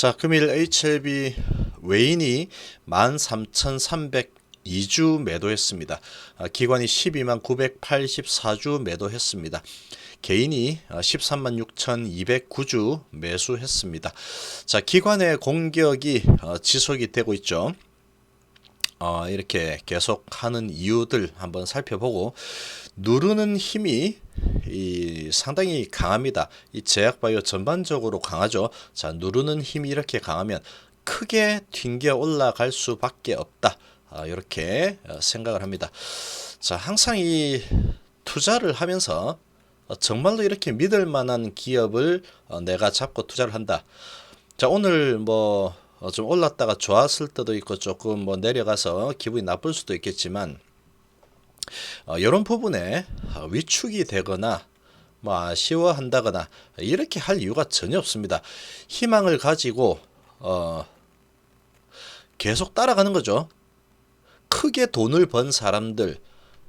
자, 금일 HLB 외인이 13,302주 매도했습니다. 기관이 12만 984주 매도했습니다. 개인이 13만 6,209주 매수했습니다. 자, 기관의 공격이 지속이 되고 있죠. 이렇게 계속 하는 이유들 한번 살펴보고, 누르는 힘이 상당히 강합니다. 이 제약바이오 전반적으로 강하죠. 자, 누르는 힘이 이렇게 강하면 크게 튕겨 올라갈 수밖에 없다. 이렇게 생각을 합니다. 자, 항상 이 투자를 하면서 정말로 이렇게 믿을 만한 기업을 내가 잡고 투자를 한다. 자, 오늘 좀 올랐다가 좋았을 때도 있고 조금 내려가서 기분이 나쁠 수도 있겠지만, 이런 부분에 위축이 되거나 아쉬워한다거나 이렇게 할 이유가 전혀 없습니다. 희망을 가지고 계속 따라가는 거죠. 크게 돈을 번 사람들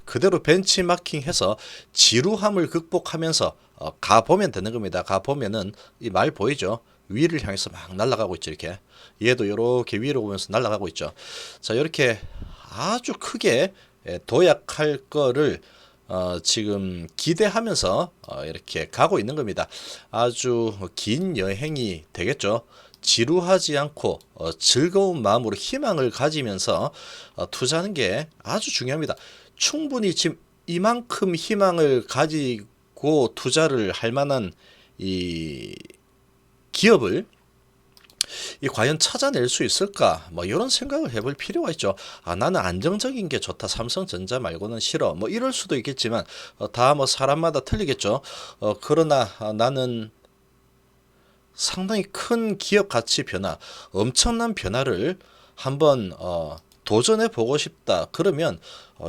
그대로 벤치마킹해서 지루함을 극복하면서 가보면 되는 겁니다. 가보면은 이 말 보이죠? 위를 향해서 막 날아가고 있죠. 이렇게 얘도 이렇게 위로 보면서 날아가고 있죠. 자, 이렇게 아주 크게 도약할 거를 지금 기대하면서 이렇게 가고 있는 겁니다. 아주 긴 여행이 되겠죠. 지루하지 않고 즐거운 마음으로 희망을 가지면서 투자하는 게 아주 중요합니다. 충분히 지금 이만큼 희망을 가지고 투자를 할 만한 이 기업을 과연 찾아낼 수 있을까? 이런 생각을 해볼 필요가 있죠. 나는 안정적인 게 좋다. 삼성전자 말고는 싫어. 이럴 수도 있겠지만 다 사람마다 틀리겠죠. 그러나 나는 상당히 큰 기업 가치 변화, 엄청난 변화를 한번 도전해 보고 싶다. 그러면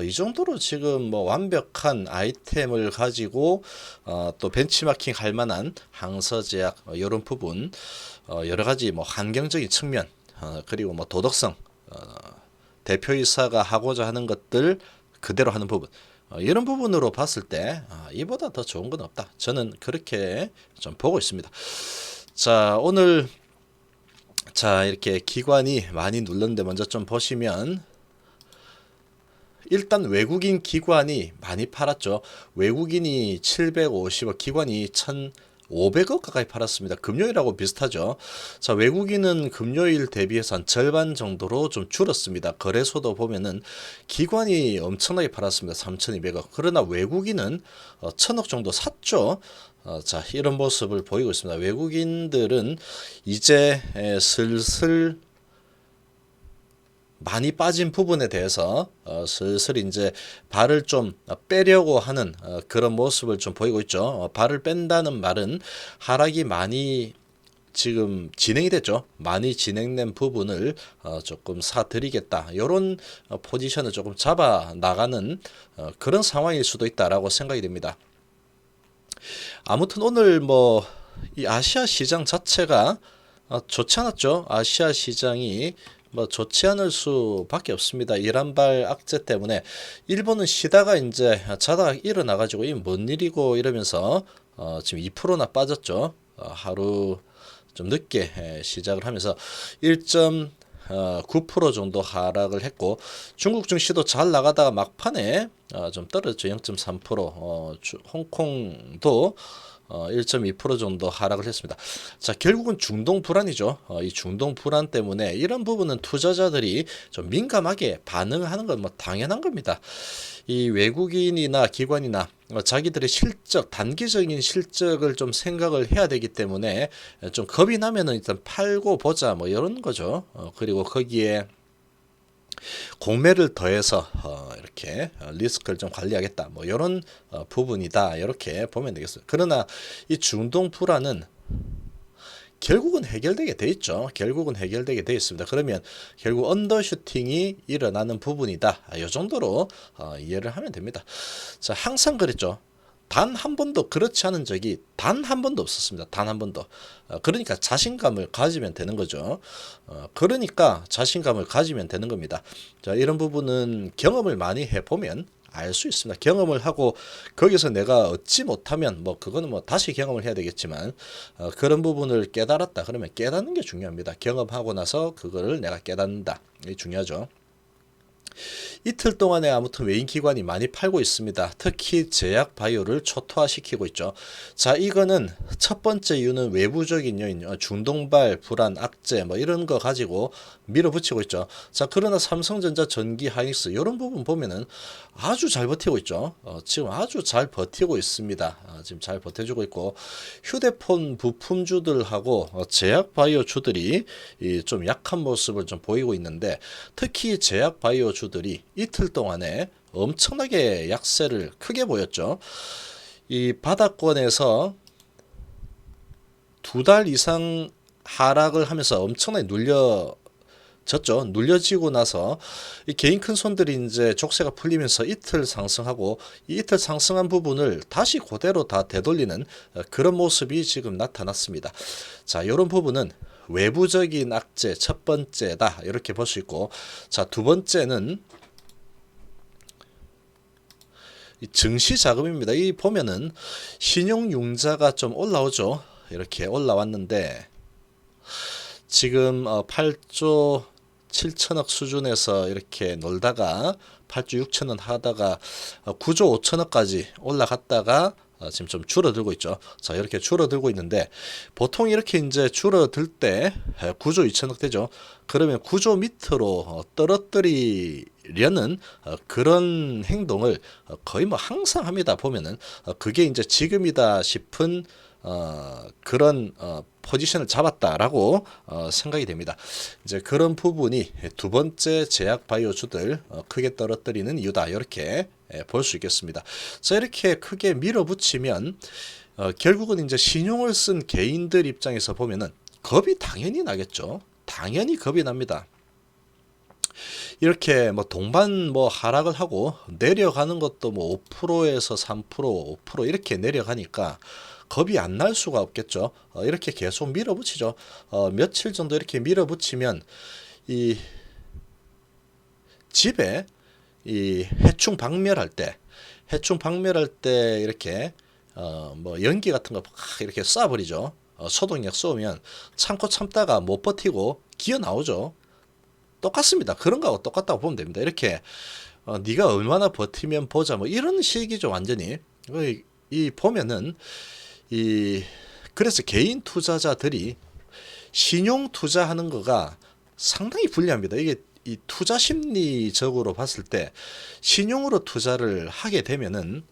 이 정도로 지금 완벽한 아이템을 가지고 또 벤치마킹 할 만한 항서제약 이런 부분, 여러 가지 환경적인 측면, 그리고 도덕성, 대표이사가 하고자 하는 것들 그대로 하는 부분, 이런 부분으로 봤을 때 이보다 더 좋은 건 없다. 저는 그렇게 좀 보고 있습니다. 자, 오늘 이렇게 기관이 많이 눌렀는데 먼저 좀 보시면, 일단 외국인 기관이 많이 팔았죠. 외국인이 750억, 기관이 1,500억 가까이 팔았습니다. 금요일하고 비슷하죠. 자, 외국인은 금요일 대비해서 한 절반 정도로 좀 줄었습니다. 거래소도 보면은 기관이 엄청나게 팔았습니다. 3,200억. 그러나 외국인은 1,000억 정도 샀죠. 자, 이런 모습을 보이고 있습니다. 외국인들은 이제 슬슬 많이 빠진 부분에 대해서 슬슬 이제 발을 좀 빼려고 하는 그런 모습을 좀 보이고 있죠. 발을 뺀다는 말은 하락이 많이 지금 진행이 됐죠. 많이 진행된 부분을 조금 사드리겠다. 이런 포지션을 조금 잡아 나가는 그런 상황일 수도 있다라고 생각이 됩니다. 아무튼 오늘 이 아시아 시장 자체가 좋지 않았죠. 아시아 시장이 좋지 않을 수밖에 없습니다. 이란발 악재 때문에 일본은 쉬다가 이제 자다가 일어나가지고 이 뭔 일이고 이러면서 지금 2%나 빠졌죠. 하루 좀 늦게 시작을 하면서 1.9% 정도 하락을 했고, 중국 증시도 잘 나가다가 막판에 좀 떨어졌죠. 0.3%. 홍콩도 1.2% 정도 하락을 했습니다. 자, 결국은 중동 불안이죠. 이 중동 불안 때문에 이런 부분은 투자자들이 좀 민감하게 반응하는 건 당연한 겁니다. 이 외국인이나 기관이나 자기들의 실적, 단기적인 실적을 좀 생각을 해야 되기 때문에 좀 겁이 나면은 일단 팔고 보자 이런 거죠. 그리고 거기에 공매를 더해서 이렇게 리스크를 좀 관리하겠다 이런 부분이다, 이렇게 보면 되겠어요. 그러나 이 중동 불안은 결국은 해결되게 돼 있죠. 결국은 해결되게 돼 있습니다. 그러면 결국 언더슈팅이 일어나는 부분이다, 이 정도로 이해를 하면 됩니다. 자, 항상 그랬죠. 단 한 번도 그렇지 않은 적이 단 한 번도 없었습니다. 단 한 번도. 그러니까 자신감을 가지면 되는 거죠. 그러니까 자신감을 가지면 되는 겁니다. 자, 이런 부분은 경험을 많이 해보면 알 수 있습니다. 경험을 하고 거기서 내가 얻지 못하면 뭐 그거는 뭐 다시 경험을 해야 되겠지만 그런 부분을 깨달았다 그러면 깨닫는 게 중요합니다. 경험하고 나서 그거를 내가 깨닫는다. 이게 중요하죠. 이틀 동안에 아무튼 외인기관이 많이 팔고 있습니다. 특히 제약 바이오를 초토화시키고 있죠. 자, 이거는 첫 번째 이유는 외부적인 요인, 중동발, 불안, 악재 뭐 이런 거 가지고 밀어붙이고 있죠. 자, 그러나 삼성전자, 전기, 하이닉스 이런 부분 보면은 아주 잘 버티고 있죠. 지금 아주 잘 버티고 있습니다. 지금 잘 버텨주고 있고 휴대폰 부품주들하고 제약 바이오 주들이 좀 약한 모습을 좀 보이고 있는데 특히 제약 바이오 주들이 이틀 동안에 엄청나게 약세를 크게 보였죠. 이 바닥권에서 2달 이상 하락을 하면서 엄청나게 눌려졌죠. 눌려지고 나서 이 개인 큰 손들이 이제 족쇄가 풀리면서 이틀 상승하고 이 이틀 상승한 부분을 다시 그대로 다 되돌리는 그런 모습이 지금 나타났습니다. 자, 이런 부분은 외부적인 악재 첫 번째다 이렇게 볼 수 있고, 자, 두 번째는 증시 자금입니다. 이 보면은 신용융자가 좀 올라오죠. 이렇게 올라왔는데 지금 8조 7천억 수준에서 이렇게 놀다가 8조 6천원 하다가 9조 5천억까지 올라갔다가 지금 좀 줄어들고 있죠. 자, 이렇게 줄어들고 있는데 보통 이렇게 이제 줄어들 때 9조 2천억 되죠. 그러면 9조 밑으로 떨어뜨리려는 그런 행동을 거의 뭐 항상 합니다. 보면은 그게 이제 지금이다 싶은 그런 포지션을 잡았다라고 생각이 됩니다. 이제 그런 부분이 두 번째 제약 바이오주들 크게 떨어뜨리는 이유다. 이렇게 볼 수 있겠습니다. 자, 이렇게 크게 밀어붙이면 결국은 이제 신용을 쓴 개인들 입장에서 보면은 겁이 당연히 나겠죠. 당연히 겁이 납니다. 이렇게 뭐 동반 뭐 하락을 하고 내려가는 것도 뭐 5%에서 3%, 5% 이렇게 내려가니까 겁이 안 날 수가 없겠죠. 이렇게 계속 밀어붙이죠. 며칠 정도 이렇게 밀어붙이면 이 집에 이 해충 박멸할 때 이렇게 뭐 연기 같은 거 이렇게 쏴버리죠. 소독약 쏘면 참고 참다가 못 버티고 기어 나오죠. 똑같습니다. 그런 거하고 똑같다고 보면 됩니다. 이렇게 네가 얼마나 버티면 보자 뭐 이런 식이죠. 완전히 이 보면은 그래서 개인 투자자들이 신용 투자하는 거가 상당히 불리합니다. 이게 이 투자 심리적으로 봤을 때 신용으로 투자를 하게 되면은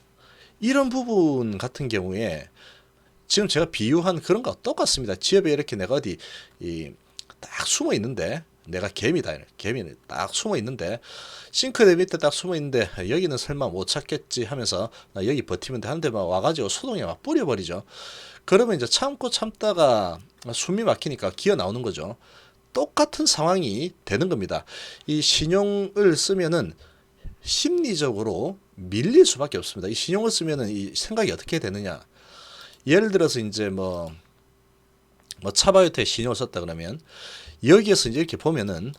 이런 부분 같은 경우에 지금 제가 비유한 그런 거 똑같습니다. 지역에 이렇게 내가 어디 딱 숨어 있는데 내가 개미다. 개미 딱 숨어 있는데 싱크대 밑에 딱 숨어 있는데 여기는 설마 못 찾겠지 하면서 나 여기 버티면 돼 하는데 막 와가지고 소동에 막 뿌려버리죠. 그러면 이제 참고 참다가 숨이 막히니까 기어 나오는 거죠. 똑같은 상황이 되는 겁니다. 이 신용을 쓰면은 심리적으로 밀릴 수밖에 없습니다. 이 신용을 쓰면은 이 생각이 어떻게 되느냐. 예를 들어서 이제 뭐 차바이오텍 신용을 썼다 그러면 여기에서 이제 이렇게 보면은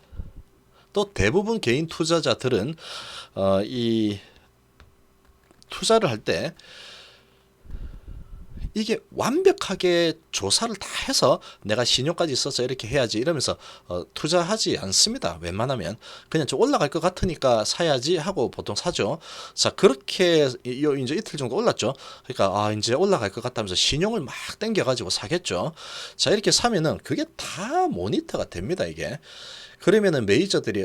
또 대부분 개인 투자자들은 이 투자를 할 때 이게 완벽하게 조사를 다 해서 내가 신용까지 써서 이렇게 해야지 이러면서 투자하지 않습니다. 웬만하면 그냥 좀 올라갈 것 같으니까 사야지 하고 보통 사죠. 자, 그렇게 이제 이틀 정도 올랐죠. 그러니까 이제 올라갈 것 같다면서 신용을 막 땡겨가지고 사겠죠. 자, 이렇게 사면은 그게 다 모니터가 됩니다. 이게. 그러면은 메이저들이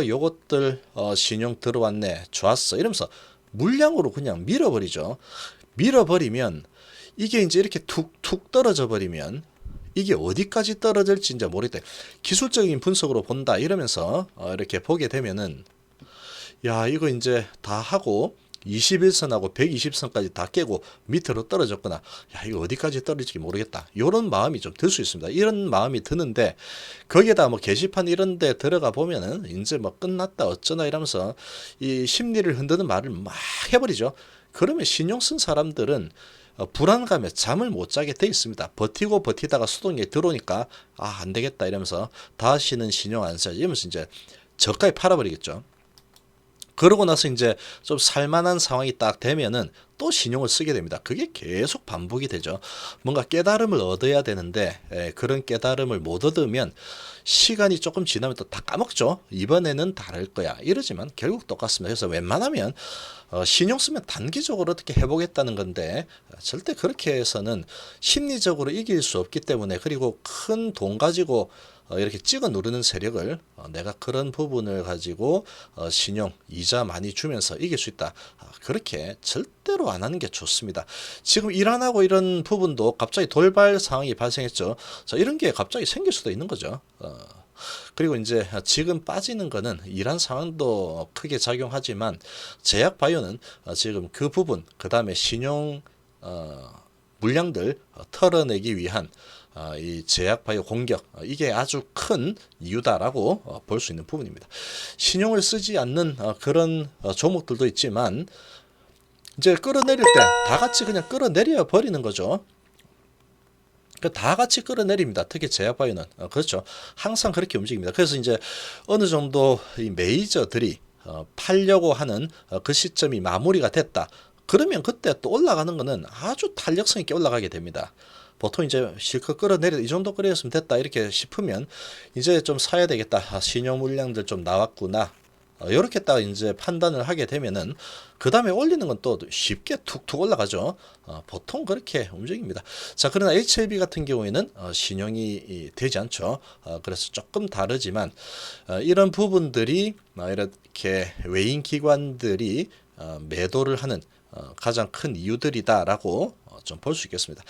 요것들 신용 들어왔네, 좋았어 이러면서 물량으로 그냥 밀어버리죠. 밀어버리면 이게 이제 이렇게 툭툭 떨어져 버리면 이게 어디까지 떨어질지 이제 모르겠다. 기술적인 분석으로 본다 이러면서 이렇게 보게 되면은 야, 이거 이제 다 하고 21선하고 120선까지 다 깨고 밑으로 떨어졌거나 야, 이거 어디까지 떨어질지 모르겠다. 이런 마음이 좀 들 수 있습니다. 이런 마음이 드는데 거기에다 뭐 게시판 이런 데 들어가 보면은 이제 뭐 끝났다 어쩌나 이러면서 이 심리를 흔드는 말을 막 해버리죠. 그러면 신용 쓴 사람들은 불안감에 잠을 못 자게 돼 있습니다. 버티고 버티다가 수동에 들어오니까 안 되겠다 이러면서 다시는 신용 안 써야지 이러면서 이제 저가에 팔아버리겠죠. 그러고 나서 이제 좀 살만한 상황이 딱 되면은 또 신용을 쓰게 됩니다. 그게 계속 반복이 되죠. 뭔가 깨달음을 얻어야 되는데 그런 깨달음을 못 얻으면 시간이 조금 지나면 또 다 까먹죠. 이번에는 다를 거야. 이러지만 결국 똑같습니다. 그래서 웬만하면 신용 쓰면 단기적으로 어떻게 해보겠다는 건데 절대 그렇게 해서는 심리적으로 이길 수 없기 때문에, 그리고 큰 돈 가지고 이렇게 찍어 누르는 세력을 내가 그런 부분을 가지고 신용 이자 많이 주면서 이길 수 있다, 그렇게 절대로 안 하는 게 좋습니다. 지금 일 안 하고 이런 부분도 갑자기 돌발 상황이 발생했죠. 자, 이런 게 갑자기 생길 수도 있는 거죠. 그리고 이제 지금 빠지는 거는 이런 상황도 크게 작용하지만 제약바이오는 지금 그 부분, 그 다음에 신용 물량들 털어내기 위한 이 제약바이오 공격, 이게 아주 큰 이유다라고 볼 수 있는 부분입니다. 신용을 쓰지 않는 그런 종목들도 있지만 이제 끌어내릴 때 다 같이 그냥 끌어내려 버리는 거죠. 다 같이 끌어내립니다. 특히 제약바이오는 그렇죠. 항상 그렇게 움직입니다. 그래서 이제 어느 정도 이 메이저들이 팔려고 하는 그 시점이 마무리가 됐다, 그러면 그때 또 올라가는 거는 아주 탄력성 있게 올라가게 됩니다. 보통 이제 실컷 끌어내려 이 정도 끌어냈으면 됐다 이렇게 싶으면 이제 좀 사야 되겠다, 신용 물량들 좀 나왔구나, 이렇게 딱 이제 판단을 하게 되면은 그 다음에 올리는 건 또 쉽게 툭툭 올라가죠. 보통 그렇게 움직입니다. 자, 그러나 HLB 같은 경우에는 신용이 되지 않죠. 그래서 조금 다르지만 이런 부분들이 이렇게 외인 기관들이 매도를 하는 가장 큰 이유들이다라고 좀 볼 수 있겠습니다.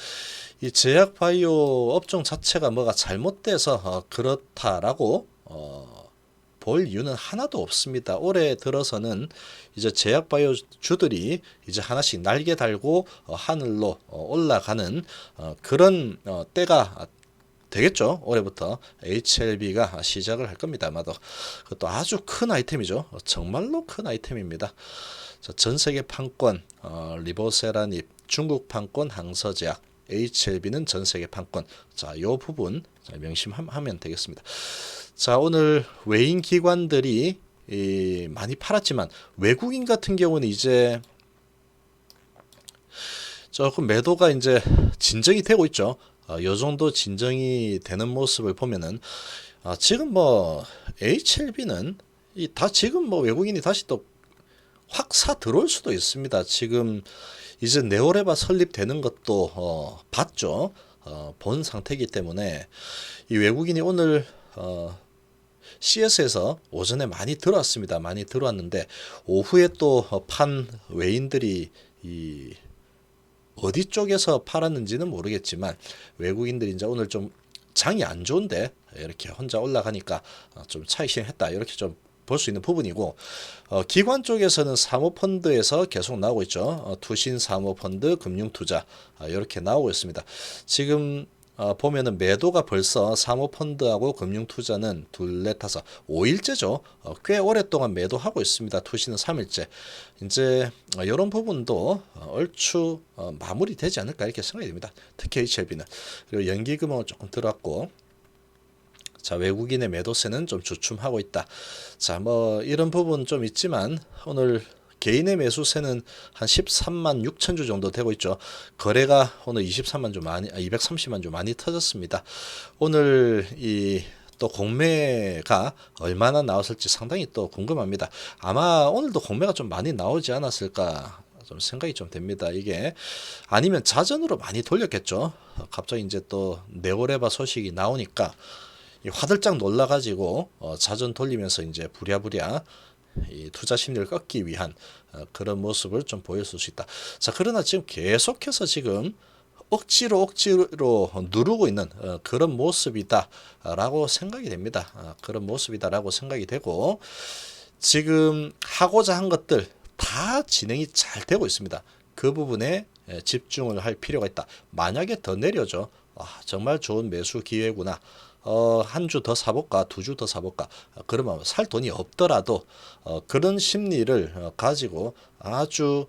이 제약바이오 업종 자체가 뭐가 잘못돼서 그렇다라고 볼 이유는 하나도 없습니다. 올해 들어서는 이제 제약바이오 주들이 이제 하나씩 날개 달고 하늘로 올라가는 그런 때가 되겠죠. 올해부터 HLB가 시작을 할 겁니다. 아마도 그것도 아주 큰 아이템이죠. 정말로 큰 아이템입니다. 자, 전세계 판권 리보세라닙, 중국 판권 항서제약, HLB는 전세계 판권. 자, 이 부분 명심하면 되겠습니다. 자, 오늘 외인 기관들이 많이 팔았지만 외국인 같은 경우는 이제 조금 매도가 이제 진정이 되고 있죠. 요 정도 진정이 되는 모습을 보면은 지금 뭐 HLB는 다 지금 뭐 외국인이 다시 또 확 사 들어올 수도 있습니다. 지금 이제 네오레바 설립되는 것도 봤죠. 본 상태이기 때문에 이 외국인이 오늘 CS에서 오전에 많이 들어왔습니다. 많이 들어왔는데 오후에 또 판 외인들이 이 어디 쪽에서 팔았는지는 모르겠지만 외국인들이 이제 오늘 좀 장이 안 좋은데 이렇게 혼자 올라가니까 좀 차익 실행했다, 이렇게 좀 볼 수 있는 부분이고, 기관 쪽에서는 사모펀드에서 계속 나오고 있죠. 투신 사모펀드, 금융투자 이렇게 나오고 있습니다. 지금 보면은 매도가 벌써 사모펀드하고 금융투자는 둘넷 다섯 5일째죠. 꽤 오랫동안 매도하고 있습니다. 투신은 3일째. 이제 이런 부분도 얼추 마무리되지 않을까 이렇게 생각이 됩니다. 특히 HLB는. 그리고 연기금은 조금 들어왔고, 자, 외국인의 매도세는 좀 주춤하고 있다. 자, 뭐 이런 부분 좀 있지만 오늘 개인의 매수세는 한 13만 6천 주 정도 되고 있죠. 거래가 오늘 23만 주 많이 230만 주 많이 터졌습니다. 오늘 이 또 공매가 얼마나 나왔을지 상당히 또 궁금합니다. 아마 오늘도 공매가 좀 많이 나오지 않았을까 좀 생각이 좀 됩니다. 이게 아니면 자전으로 많이 돌렸겠죠. 갑자기 이제 또 네오레바 소식이 나오니까 화들짝 놀라가지고 자전 돌리면서 이제 부랴부랴 이 투자 심리를 꺾기 위한 그런 모습을 좀 보였을 수 있다. 자, 그러나 지금 계속해서 지금 억지로 누르고 있는 그런 모습이다라고 생각이 됩니다. 그런 모습이다라고 생각이 되고, 지금 하고자 한 것들 다 진행이 잘 되고 있습니다. 그 부분에 집중을 할 필요가 있다. 만약에 더 내려져, 정말 좋은 매수 기회구나. 한 주 더 사볼까, 두 주 더 사볼까, 그러면 살 돈이 없더라도 그런 심리를 가지고 아주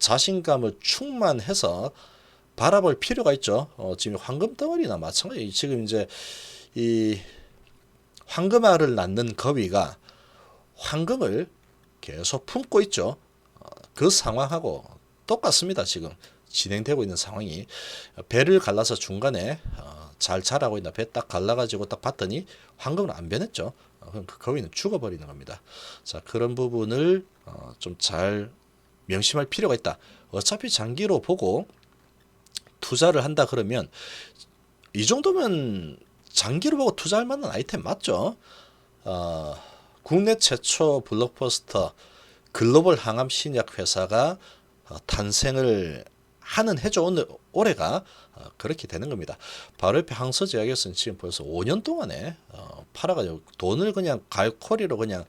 자신감을 충만해서 바라볼 필요가 있죠. 지금 황금 덩어리나 마찬가지. 지금 이제 이 황금알을 낳는 거위가 황금을 계속 품고 있죠. 그 상황하고 똑같습니다. 지금 진행되고 있는 상황이 배를 갈라서 중간에 잘 자라고 있나 배 딱 갈라가지고 딱 봤더니 황금은 안 변했죠. 그럼 그 거위는 죽어버리는 겁니다. 자, 그런 부분을 좀 잘 명심할 필요가 있다. 어차피 장기로 보고 투자를 한다 그러면 이 정도면 장기로 보고 투자할 만한 아이템 맞죠? 국내 최초 블록버스터 글로벌 항암 신약 회사가 탄생을 하는 해죠. 오늘 올해가 그렇게 되는 겁니다. 바로 옆에 항서제약에서는 지금 벌써 5년 동안에 팔아가지고 돈을 그냥 갈코리로 그냥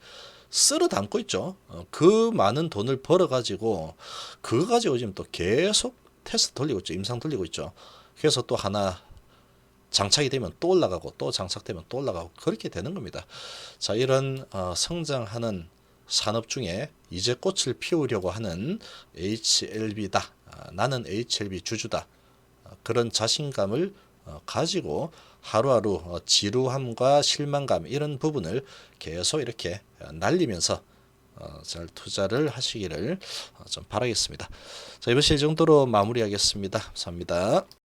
쓸어 담고 있죠. 그 많은 돈을 벌어가지고 그거 가지고 지금 또 계속 테스트 돌리고 있죠. 임상 돌리고 있죠. 그래서 또 하나 장착이 되면 또 올라가고 또 장착되면 또 올라가고 그렇게 되는 겁니다. 자, 이런 성장하는 산업 중에 이제 꽃을 피우려고 하는 HLB다. 나는 HLB 주주다. 그런 자신감을 가지고 하루하루 지루함과 실망감 이런 부분을 계속 이렇게 날리면서 잘 투자를 하시기를 좀 바라겠습니다. 자, 이번 시간 정도로 마무리하겠습니다. 감사합니다.